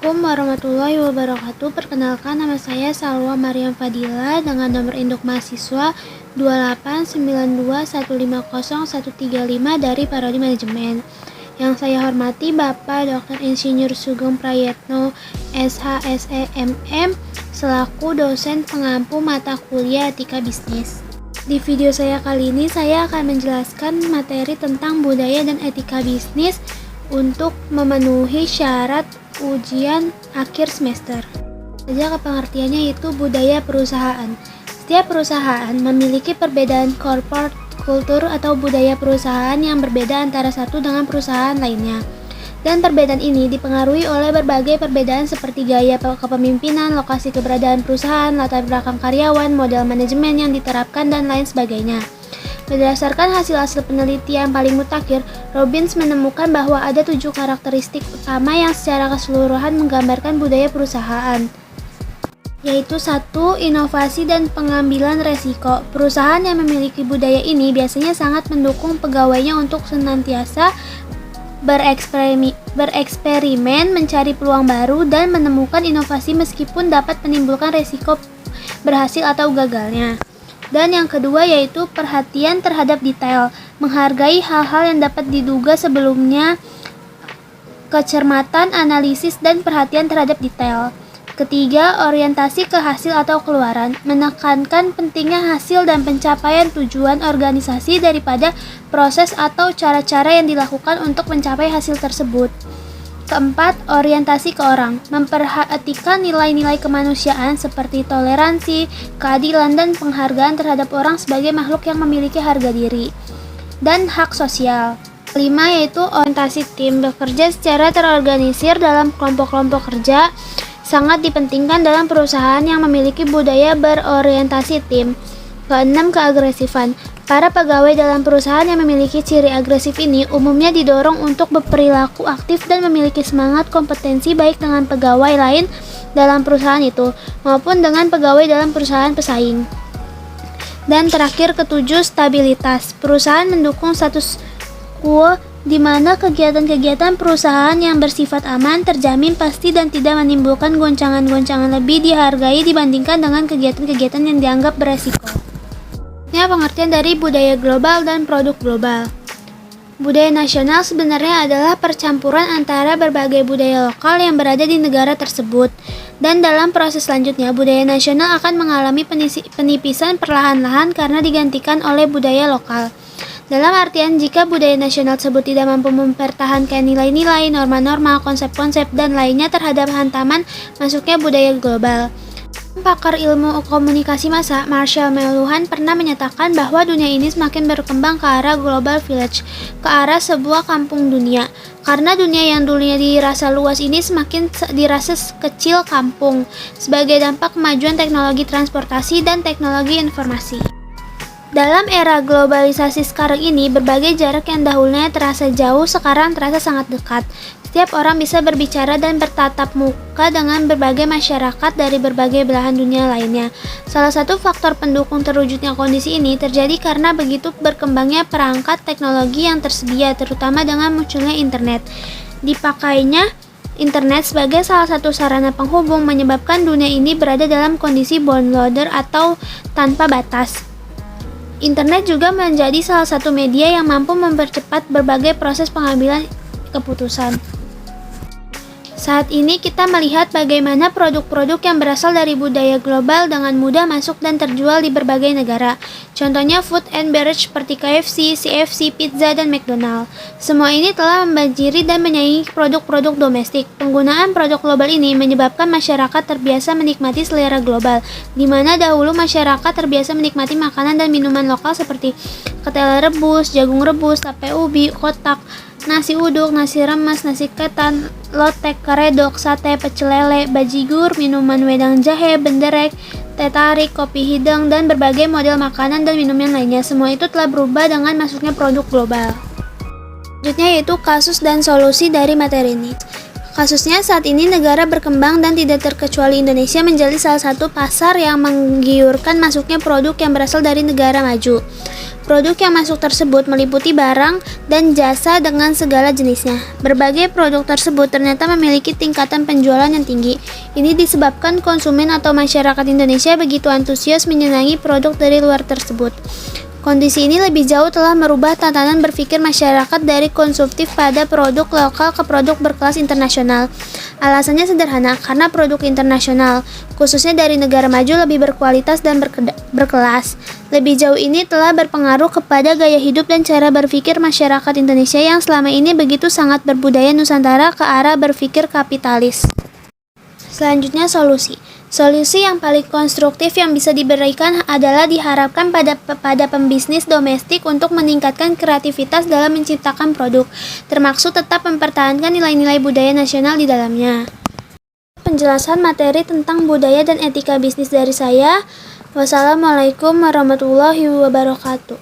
Assalamualaikum warahmatullahi wabarakatuh. Perkenalkan, nama saya Salwa Maryam Fadila dengan nomor induk mahasiswa 28921501135 dari Prodi Manajemen. Yang saya hormati Bapak Dr. Insinyur Sugeng Prayetno, SHSEMM, selaku dosen pengampu mata kuliah Etika Bisnis. Di video saya kali ini, saya akan menjelaskan materi tentang budaya dan etika bisnis untuk memenuhi syarat ujian akhir semester. Saja pengertiannya yaitu budaya perusahaan. Setiap perusahaan memiliki perbedaan corporate culture atau budaya perusahaan yang berbeda antara satu dengan perusahaan lainnya. Dan perbedaan ini dipengaruhi oleh berbagai perbedaan seperti gaya kepemimpinan, lokasi keberadaan perusahaan, latar belakang karyawan, model manajemen yang diterapkan, dan lain sebagainya. Berdasarkan hasil-hasil penelitian paling mutakhir, Robbins menemukan bahwa ada 7 karakteristik utama yang secara keseluruhan menggambarkan budaya perusahaan, yaitu 1. Inovasi dan pengambilan resiko. Perusahaan yang memiliki budaya ini biasanya sangat mendukung pegawainya untuk senantiasa bereksperimen, mencari peluang baru, dan menemukan inovasi meskipun dapat menimbulkan resiko berhasil atau gagalnya. Dan yang kedua yaitu perhatian terhadap detail, menghargai hal-hal yang dapat diduga sebelumnya, kecermatan, analisis, dan perhatian terhadap detail. Ketiga, orientasi ke hasil atau keluaran, menekankan pentingnya hasil dan pencapaian tujuan organisasi daripada proses atau cara-cara yang dilakukan untuk mencapai hasil tersebut. Keempat, orientasi ke orang, memperhatikan nilai-nilai kemanusiaan seperti toleransi, keadilan, dan penghargaan terhadap orang sebagai makhluk yang memiliki harga diri. Dan hak sosial. Kelima yaitu orientasi tim, bekerja secara terorganisir dalam kelompok-kelompok kerja, sangat dipentingkan dalam perusahaan yang memiliki budaya berorientasi tim. Keenam, keagresifan. Para pegawai dalam perusahaan yang memiliki ciri agresif ini umumnya didorong untuk berperilaku aktif dan memiliki semangat kompetensi baik dengan pegawai lain dalam perusahaan itu maupun dengan pegawai dalam perusahaan pesaing. Dan terakhir, ketujuh, stabilitas. Perusahaan mendukung status quo di mana kegiatan-kegiatan perusahaan yang bersifat aman, terjamin, pasti, dan tidak menimbulkan goncangan-goncangan lebih dihargai dibandingkan dengan kegiatan-kegiatan yang dianggap beresiko. Ini pengertian dari budaya global dan produk global. Budaya nasional sebenarnya adalah percampuran antara berbagai budaya lokal yang berada di negara tersebut. Dan dalam proses selanjutnya, budaya nasional akan mengalami penipisan perlahan-lahan karena digantikan oleh budaya lokal. Dalam artian, jika budaya nasional tersebut tidak mampu mempertahankan nilai-nilai, norma-norma, konsep-konsep, dan lainnya terhadap hantaman masuknya budaya global. Pakar ilmu komunikasi massa Marshall McLuhan pernah menyatakan bahwa dunia ini semakin berkembang ke arah global village, ke arah sebuah kampung dunia. Karena dunia yang dulunya dirasa luas ini semakin dirasa kecil kampung, sebagai dampak kemajuan teknologi transportasi dan teknologi informasi. Dalam era globalisasi sekarang ini, berbagai jarak yang dahulunya terasa jauh sekarang terasa sangat dekat. Setiap orang bisa berbicara dan bertatap muka dengan berbagai masyarakat dari berbagai belahan dunia lainnya. Salah satu faktor pendukung terwujudnya kondisi ini terjadi karena begitu berkembangnya perangkat teknologi yang tersedia, terutama dengan munculnya internet. Dipakainya internet sebagai salah satu sarana penghubung menyebabkan dunia ini berada dalam kondisi bootloader atau tanpa batas. Internet juga menjadi salah satu media yang mampu mempercepat berbagai proses pengambilan keputusan. Saat ini kita melihat bagaimana produk-produk yang berasal dari budaya global dengan mudah masuk dan terjual di berbagai negara. Contohnya food and beverage seperti KFC, CFC, pizza, dan McDonald. Semua ini telah membanjiri dan menyaingi produk-produk domestik. Penggunaan produk global ini menyebabkan masyarakat terbiasa menikmati selera global, di mana dahulu masyarakat terbiasa menikmati makanan dan minuman lokal seperti ketela rebus, jagung rebus, tape ubi, kotak, nasi uduk, nasi remes, nasi ketan, lotek, karedok, sate, pecel lele, bajigur, minuman wedang jahe, benderek, teh tarik, kopi hidang, dan berbagai model makanan dan minuman lainnya. Semua itu telah berubah dengan masuknya produk global. Selanjutnya yaitu kasus dan solusi dari materi ini. Kasusnya saat ini negara berkembang dan tidak terkecuali Indonesia menjadi salah satu pasar yang menggiurkan masuknya produk yang berasal dari negara maju. Produk yang masuk tersebut meliputi barang dan jasa dengan segala jenisnya. Berbagai produk tersebut ternyata memiliki tingkatan penjualan yang tinggi. Ini disebabkan konsumen atau masyarakat Indonesia begitu antusias menyenangi produk dari luar tersebut. Kondisi ini lebih jauh telah merubah tatanan berpikir masyarakat dari konsumtif pada produk lokal ke produk berkelas internasional. Alasannya sederhana, karena produk internasional, khususnya dari negara maju, lebih berkualitas dan berkelas. Lebih jauh ini telah berpengaruh kepada gaya hidup dan cara berpikir masyarakat Indonesia yang selama ini begitu sangat berbudaya Nusantara ke arah berpikir kapitalis. Selanjutnya solusi. Solusi yang paling konstruktif yang bisa diberikan adalah diharapkan pada pembisnis domestik untuk meningkatkan kreativitas dalam menciptakan produk, termasuk tetap mempertahankan nilai-nilai budaya nasional di dalamnya. Penjelasan materi tentang budaya dan etika bisnis dari saya. Wassalamualaikum warahmatullahi wabarakatuh.